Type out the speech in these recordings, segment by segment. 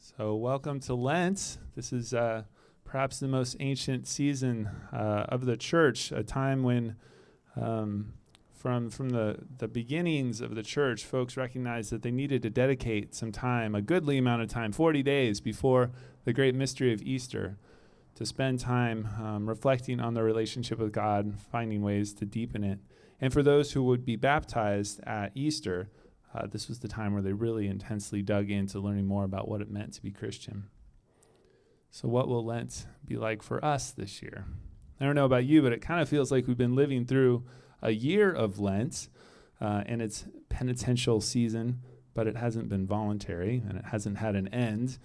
So welcome to Lent. This is perhaps the most ancient season of the church, a time when from the beginnings of the church, folks recognized that they needed to dedicate some time, a goodly amount of time, 40 days before the great mystery of Easter, to spend time reflecting on their relationship with God, finding ways to deepen it. And for those who would be baptized at Easter, this was the time where they really intensely dug into learning more about what it meant to be Christian. So what will Lent be like for us this year? I don't know about you, but it kind of feels like we've been living through a year of Lent and its penitential season, but it hasn't been voluntary and it hasn't had an end.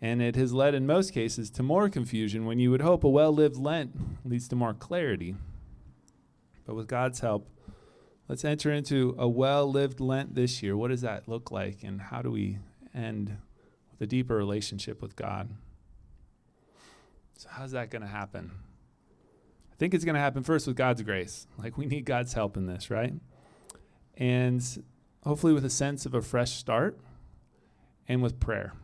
And it has led in most cases to more confusion when you would hope a well-lived Lent leads to more clarity. But with God's help, let's enter into a well-lived Lent this year. What does that look like, and how do we end with a deeper relationship with God? So how's that going to happen? I think it's going to happen first with God's grace. Like, we need God's help in this, right? And hopefully with a sense of a fresh start and with prayer.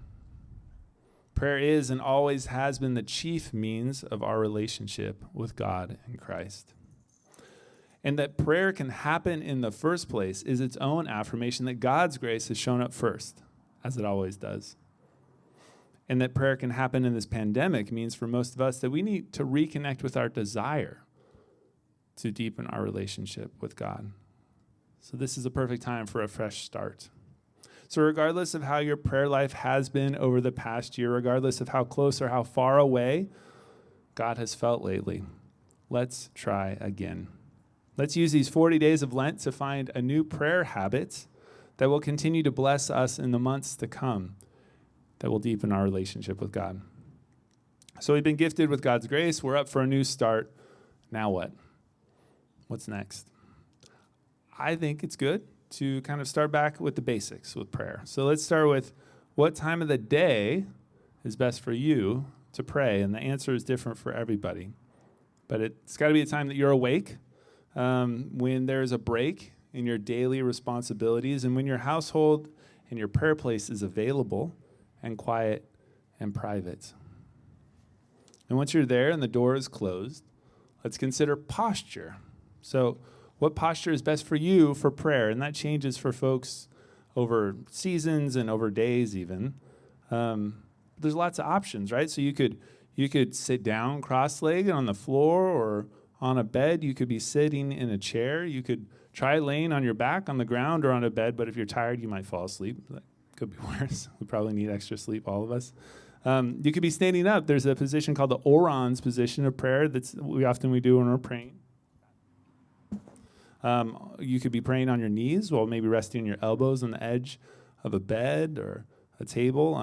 Prayer is and always has been the chief means of our relationship with God and Christ. And that prayer can happen in the first place is its own affirmation that God's grace has shown up first, as it always does. And that prayer can happen in this pandemic means for most of us that we need to reconnect with our desire to deepen our relationship with God. So this is a perfect time for a fresh start. So regardless of how your prayer life has been over the past year, regardless of how close or how far away God has felt lately, let's try again. Let's use these 40 days of Lent to find a new prayer habit that will continue to bless us in the months to come, that will deepen our relationship with God. So we've been gifted with God's grace. We're up for a new start. Now what? What's next? I think it's good to kind of start back with the basics with prayer. So let's start with what time of the day is best for you to pray. And the answer is different for everybody. But it's got to be a time that you're awake, when there's a break in your daily responsibilities, and when your household and your prayer place is available and quiet and private. And once you're there and the door is closed, let's consider posture. So what posture is best for you for prayer? And that changes for folks over seasons and over days even. There's lots of options, right? So you could sit down cross-legged on the floor or on a bed. You could be sitting in a chair. You could try laying on your back on the ground or on a bed, but if you're tired, you might fall asleep. That could be worse. We probably need extra sleep, all of us. You could be standing up. There's a position called the Orans position of prayer that we do when we're praying. You could be praying on your knees while maybe resting your elbows on the edge of a bed or a table.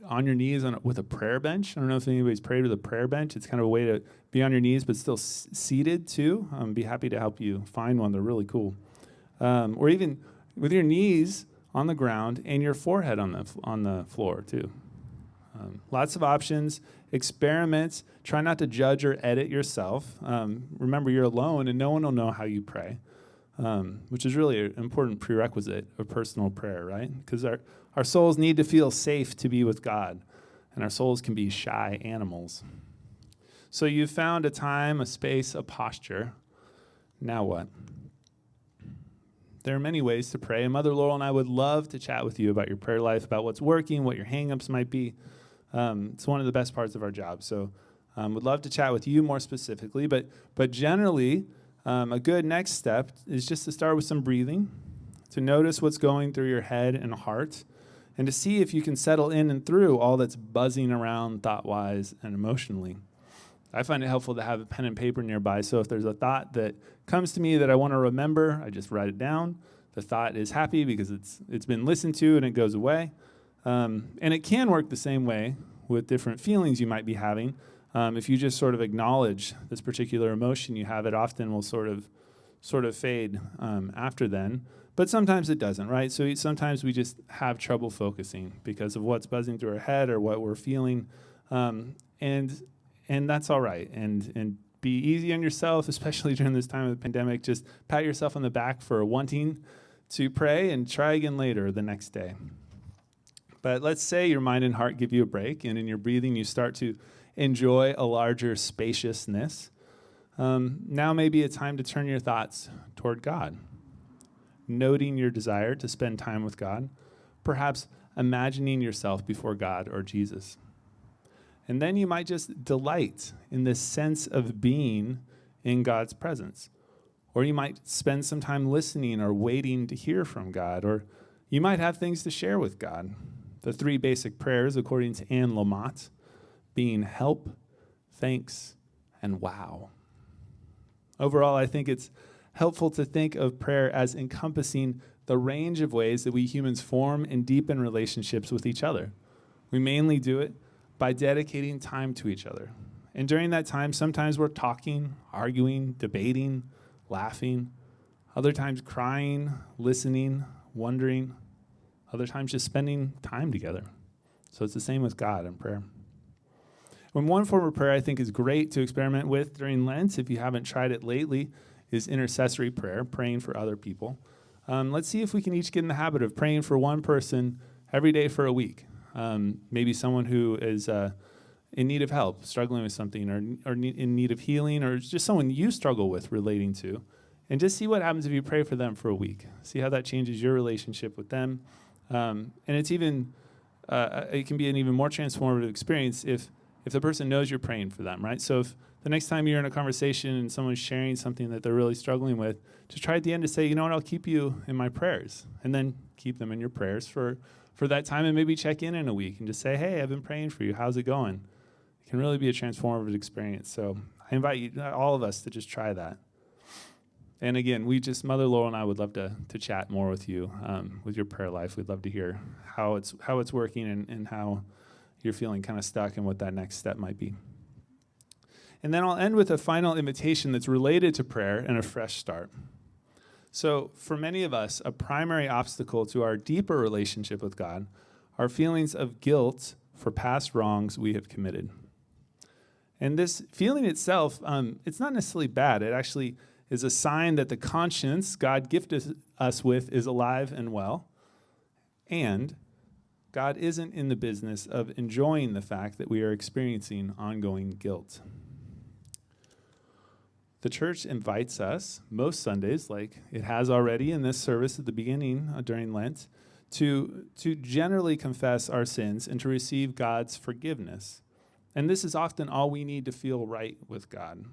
On your knees with a prayer bench. I don't know if anybody's prayed with a prayer bench. It's kind of a way to be on your knees but still seated too. Be happy to help you find one. They're really cool. Or even with your knees on the ground and your forehead on the floor too. Lots of options. Experiment. Try not to judge or edit yourself. Remember, you're alone and no one will know how you pray, which is really an important prerequisite of personal prayer, right? Because our souls need to feel safe to be with God, and our souls can be shy animals. So you've found a time, a space, a posture. Now what? There are many ways to pray, and Mother Laurel and I would love to chat with you about your prayer life, about what's working, what your hang-ups might be. It's one of the best parts of our job, so would love to chat with you more specifically, but generally, a good next step is just to start with some breathing, to notice what's going through your head and heart, and to see if you can settle in and through all that's buzzing around thought-wise and emotionally. I find it helpful to have a pen and paper nearby, so if there's a thought that comes to me that I want to remember, I just write it down. The thought is happy because it's been listened to and it goes away. And it can work the same way with different feelings you might be having. If you just sort of acknowledge this particular emotion you have, it often will sort of fade after then. But sometimes it doesn't, right? So sometimes we just have trouble focusing because of what's buzzing through our head or what we're feeling. And that's all right. And be easy on yourself, especially during this time of the pandemic. Just pat yourself on the back for wanting to pray and try again later the next day. But let's say your mind and heart give you a break, and in your breathing you start to enjoy a larger spaciousness. Now may be a time to turn your thoughts toward God, noting your desire to spend time with God, perhaps imagining yourself before God or Jesus. And then you might just delight in this sense of being in God's presence. Or you might spend some time listening or waiting to hear from God. Or you might have things to share with God. The 3 basic prayers, according to Anne Lamott, being help, thanks, and wow. Overall, I think it's helpful to think of prayer as encompassing the range of ways that we humans form and deepen relationships with each other. We mainly do it by dedicating time to each other. And during that time, sometimes we're talking, arguing, debating, laughing. Other times crying, listening, wondering. Other times just spending time together. So it's the same with God in prayer. When one form of prayer I think is great to experiment with during Lent, if you haven't tried it lately, is intercessory prayer, praying for other people. Let's see if we can each get in the habit of praying for one person every day for a week. Maybe someone who is in need of help, struggling with something, or in need of healing, or just someone you struggle with relating to. And just see what happens if you pray for them for a week. See how that changes your relationship with them. And it's even, it can be an even more transformative experience if the person knows you're praying for them, right? So if the next time you're in a conversation and someone's sharing something that they're really struggling with, just try at the end to say, you know what, I'll keep you in my prayers. And then keep them in your prayers for that time, and maybe check in a week and just say, hey, I've been praying for you. How's it going? It can really be a transformative experience. So I invite you, all of us, to just try that. And again, Mother Laurel and I would love to chat more with you with your prayer life. We'd love to hear how it's working and how you're feeling kind of stuck and what that next step might be. And then I'll end with a final invitation that's related to prayer and a fresh start. So for many of us, a primary obstacle to our deeper relationship with God are feelings of guilt for past wrongs we have committed. And this feeling itself, it's not necessarily bad. It actually is a sign that the conscience God gifted us with is alive and well. And God isn't in the business of enjoying the fact that we are experiencing ongoing guilt. The church invites us most Sundays, like it has already in this service at the beginning during Lent, to generally confess our sins and to receive God's forgiveness. And this is often all we need to feel right with God.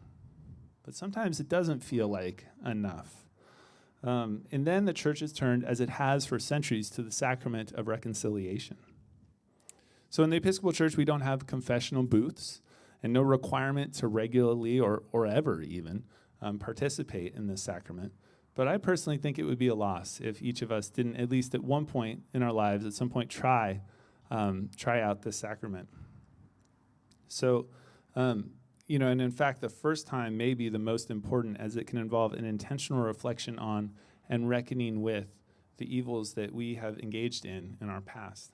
But sometimes it doesn't feel like enough. And then the church has turned, as it has for centuries, to the sacrament of reconciliation. So in the Episcopal Church, we don't have confessional booths and no requirement to regularly or ever even participate in this sacrament. But I personally think it would be a loss if each of us didn't, at least at one point in our lives, at some point try out this sacrament. So, and in fact, the first time may be the most important, as it can involve an intentional reflection on and reckoning with the evils that we have engaged in our past.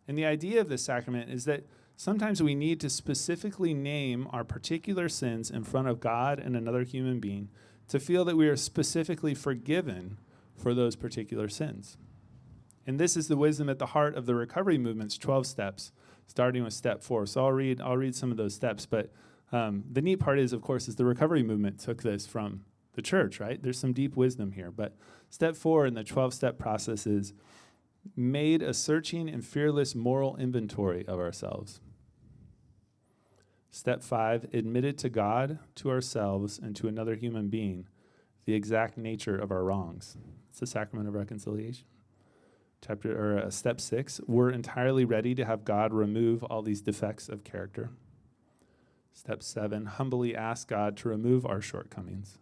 And the idea of this sacrament is that sometimes we need to specifically name our particular sins in front of God and another human being to feel that we are specifically forgiven for those particular sins. And this is the wisdom at the heart of the recovery movement's 12 steps, starting with step 4. So I'll read some of those steps, but the neat part is, of course, is the recovery movement took this from the church, right? There's some deep wisdom here. But step 4 in the 12-step process is made a searching and fearless moral inventory of ourselves. Step 5, admitted to God, to ourselves, and to another human being the exact nature of our wrongs. It's the sacrament of reconciliation. Step 6, we're entirely ready to have God remove all these defects of character. Step 7, humbly ask God to remove our shortcomings.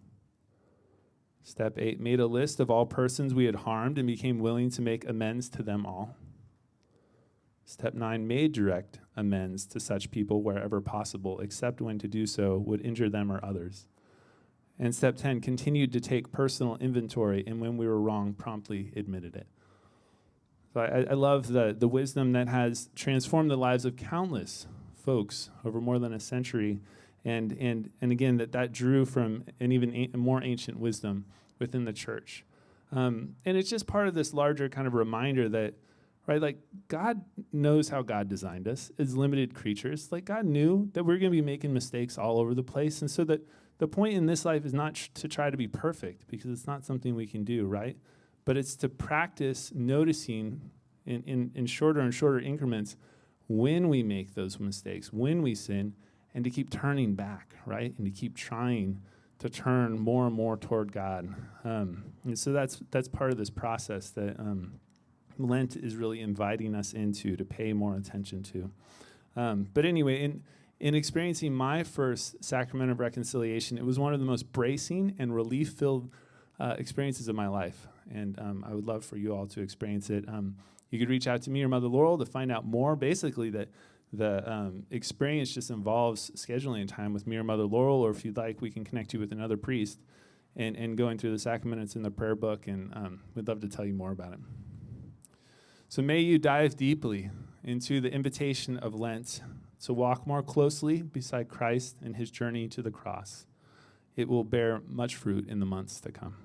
Step 8, made a list of all persons we had harmed and became willing to make amends to them all. Step 9, made direct amends to such people wherever possible, except when to do so would injure them or others. And step 10, continued to take personal inventory, and when we were wrong, promptly admitted it. So I love the wisdom that has transformed the lives of countless folks over more than a century, and again, that drew from an even more ancient wisdom within the church. And it's just part of this larger kind of reminder that right? Like, God knows how God designed us as limited creatures. Like, God knew that we're going to be making mistakes all over the place. And so that the point in this life is not to try to be perfect, because it's not something we can do, right? But it's to practice noticing in shorter and shorter increments when we make those mistakes, when we sin, and to keep turning back, right? And to keep trying to turn more and more toward God. And so that's part of this process that Lent is really inviting us into, to pay more attention to. But anyway, in experiencing my first sacrament of reconciliation, it was one of the most bracing and relief-filled experiences of my life. And I would love for you all to experience it. You could reach out to me or Mother Laurel to find out more. Basically, that the experience just involves scheduling time with me or Mother Laurel, or if you'd like, we can connect you with another priest and going through the sacraments in the prayer book, and we'd love to tell you more about it. So may you dive deeply into the invitation of Lent to walk more closely beside Christ and his journey to the cross. It will bear much fruit in the months to come.